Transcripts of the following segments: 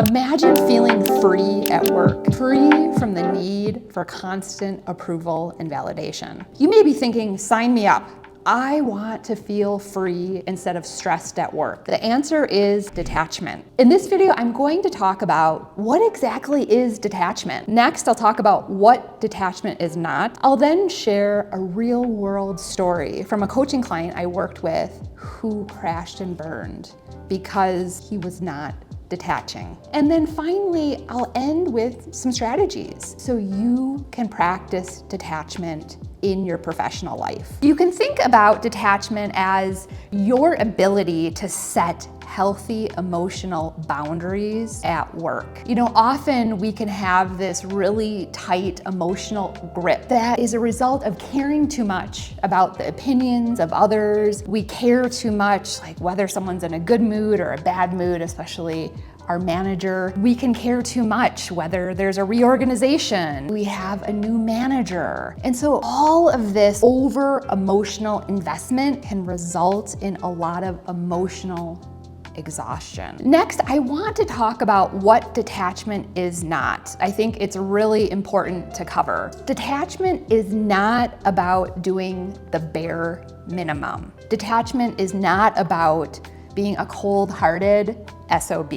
Imagine feeling free at work, free from the need for constant approval and validation. You may be thinking, sign me up. I want to feel free instead of stressed at work. The answer is detachment. In this video, I'm going to talk about what exactly is detachment. Next, I'll talk about what detachment is not. I'll then share a real world story from a coaching client I worked with who crashed and burned because he was not detaching. And then finally, I'll end with some strategies so you can practice detachment in your professional life. You can think about detachment as your ability to set healthy emotional boundaries at work. You know, often we can have this really tight emotional grip that is a result of caring too much about the opinions of others. We care too much, like whether someone's in a good mood or a bad mood, especially our manager. We can care too much whether there's a reorganization, we have a new manager. And so all of this over emotional investment can result in a lot of emotional exhaustion. Next, I want to talk about what detachment is not. I think it's really important to cover. Detachment is not about doing the bare minimum. Detachment is not about being a cold-hearted SOB,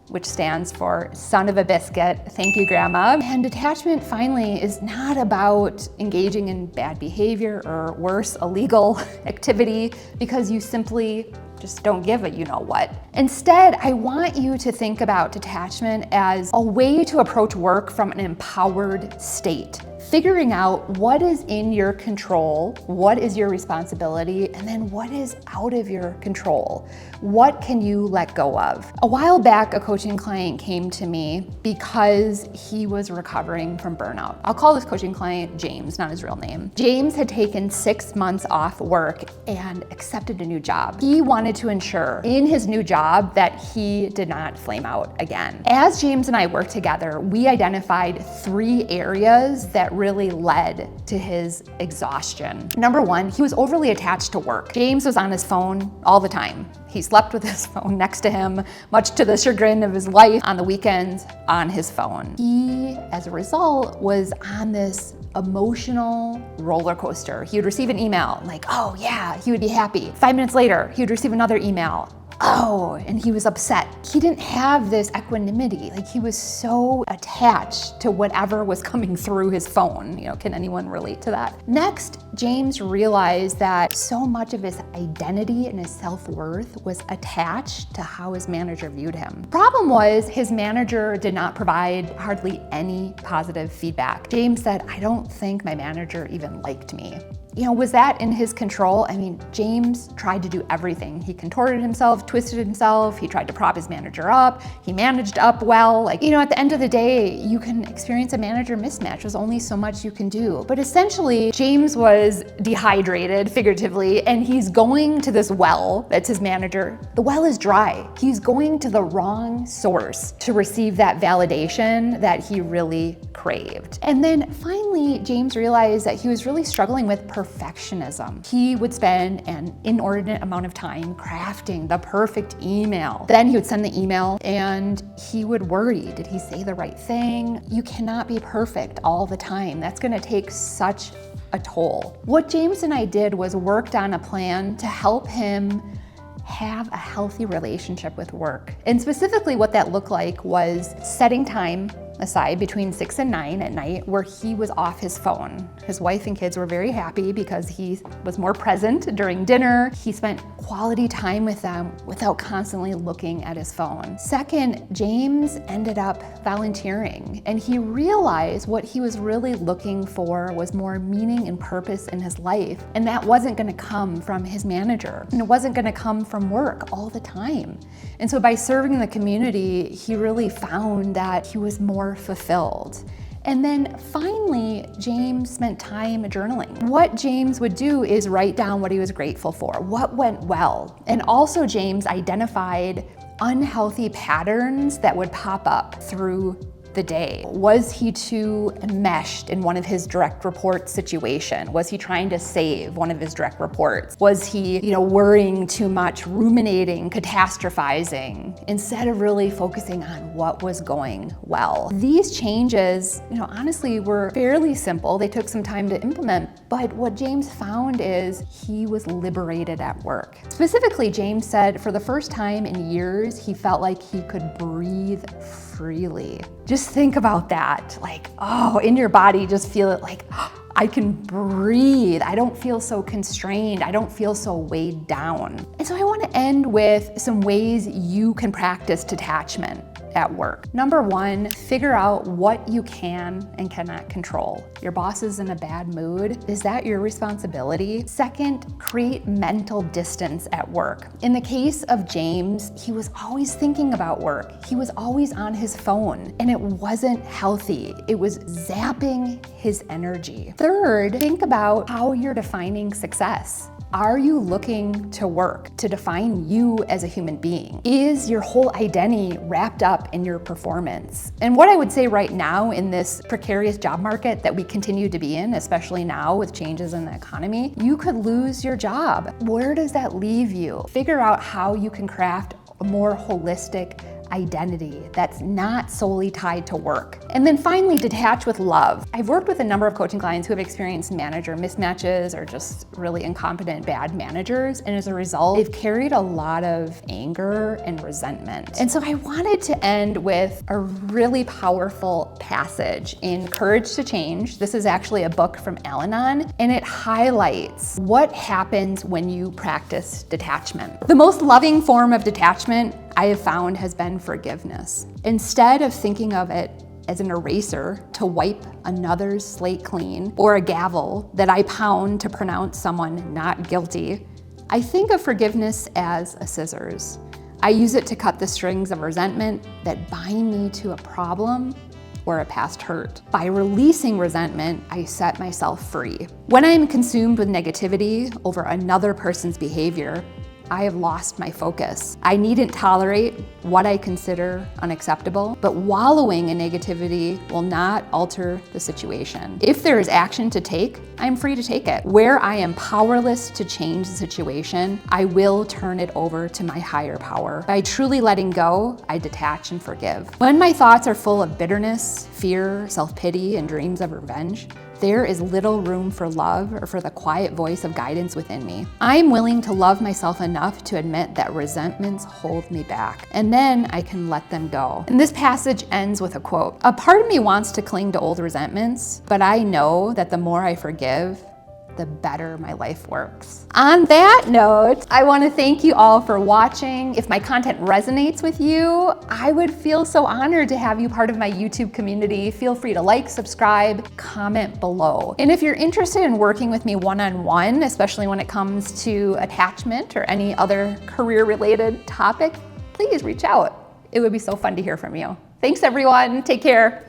which stands for son of a biscuit, thank you, grandma. And detachment, finally, is not about engaging in bad behavior or worse, illegal activity because you simply just don't give a you know what. Instead, I want you to think about detachment as a way to approach work from an empowered state. Figuring out what is in your control, what is your responsibility, and then what is out of your control. What can you let go of? A while back, a coaching client came to me because he was recovering from burnout. I'll call this coaching client James, not his real name. James had taken 6 months off work and accepted a new job. He wanted to ensure in his new job that he did not flame out again. As James and I worked together, we identified 3 areas that really led to his exhaustion. Number 1, he was overly attached to work. James was on his phone all the time. He slept with his phone next to him, much to the chagrin of his wife. On the weekends, on his phone. He, as a result, was on this emotional roller coaster. He would receive an email like, oh yeah, he would be happy. 5 minutes later, he would receive another email. Oh, and he was upset. He didn't have this equanimity. Like he was so attached to whatever was coming through his phone. You know, can anyone relate to that? Next, James realized that so much of his identity and his self-worth was attached to how his manager viewed him. Problem was his manager did not provide hardly any positive feedback. James said, I don't think my manager even liked me. You know, was that in his control? I mean, James tried to do everything. He contorted himself, twisted himself, he tried to prop his manager up, he managed up well. Like, you know, at the end of the day, you can experience a manager mismatch. There's only so much you can do. But essentially, James was dehydrated, figuratively, and he's going to this well that's his manager. The well is dry. He's going to the wrong source to receive that validation that he really craved. And then finally, James realized that he was really struggling with perfectionism. He would spend an inordinate amount of time crafting the perfect email. Then he would send the email and he would worry, did he say the right thing? You cannot be perfect all the time. That's gonna take such a toll. What James and I did was worked on a plan to help him have a healthy relationship with work. And specifically what that looked like was setting time aside between 6 and 9 at night where he was off his phone. His wife and kids were very happy because he was more present during dinner. He spent quality time with them without constantly looking at his phone. Second, James ended up volunteering and he realized what he was really looking for was more meaning and purpose in his life. And that wasn't gonna come from his manager and it wasn't gonna come from work all the time. And so by serving the community, he really found that he was more fulfilled. And then finally, James spent time journaling. What James would do is write down what he was grateful for, what went well. And also James identified unhealthy patterns that would pop up through the day? Was he too enmeshed in one of his direct report situation? Was he trying to save one of his direct reports? Was he, worrying too much, ruminating, catastrophizing, instead of really focusing on what was going well? These changes, honestly were fairly simple. They took some time to implement, but what James found is he was liberated at work. Specifically, James said for the first time in years, he felt like he could breathe freely. Just think about that. In your body, just feel it like, I can breathe. I don't feel so constrained. I don't feel so weighed down. And so I want to end with some ways you can practice detachment at work. Number one, figure out what you can and cannot control. Your boss is in a bad mood. Is that your responsibility? Second, create mental distance at work. In the case of James, he was always thinking about work. He was always on his phone, and it wasn't healthy. It was zapping his energy. Third, think about how you're defining success. Are you looking to work to define you as a human being? Is your whole identity wrapped up in your performance? And what I would say right now in this precarious job market that we continue to be in, especially now with changes in the economy, you could lose your job. Where does that leave you? Figure out how you can craft a more holistic identity that's not solely tied to work. And then finally, detach with love. I've worked with a number of coaching clients who have experienced manager mismatches or just really incompetent bad managers. And as a result, they've carried a lot of anger and resentment. And so I wanted to end with a really powerful passage in Courage to Change. This is actually a book from Al-Anon, and it highlights what happens when you practice detachment. The most loving form of detachment I have found has been forgiveness. Instead of thinking of it as an eraser to wipe another's slate clean, or a gavel that I pound to pronounce someone not guilty, I think of forgiveness as a scissors. I use it to cut the strings of resentment that bind me to a problem or a past hurt. By releasing resentment, I set myself free. When I am consumed with negativity over another person's behavior, I have lost my focus. I needn't tolerate what I consider unacceptable, but wallowing in negativity will not alter the situation. If there is action to take, I'm free to take it. Where I am powerless to change the situation, I will turn it over to my higher power. By truly letting go, I detach and forgive. When my thoughts are full of bitterness, fear, self-pity, and dreams of revenge, there is little room for love or for the quiet voice of guidance within me. I'm willing to love myself enough to admit that resentments hold me back, and then I can let them go. And this passage ends with a quote. A part of me wants to cling to old resentments, but I know that the more I forgive, the better my life works. On that note, I want to thank you all for watching. If my content resonates with you, I would feel so honored to have you part of my YouTube community. Feel free to like, subscribe, comment below. And if you're interested in working with me one-on-one, especially when it comes to attachment or any other career-related topic, please reach out. It would be so fun to hear from you. Thanks everyone, take care.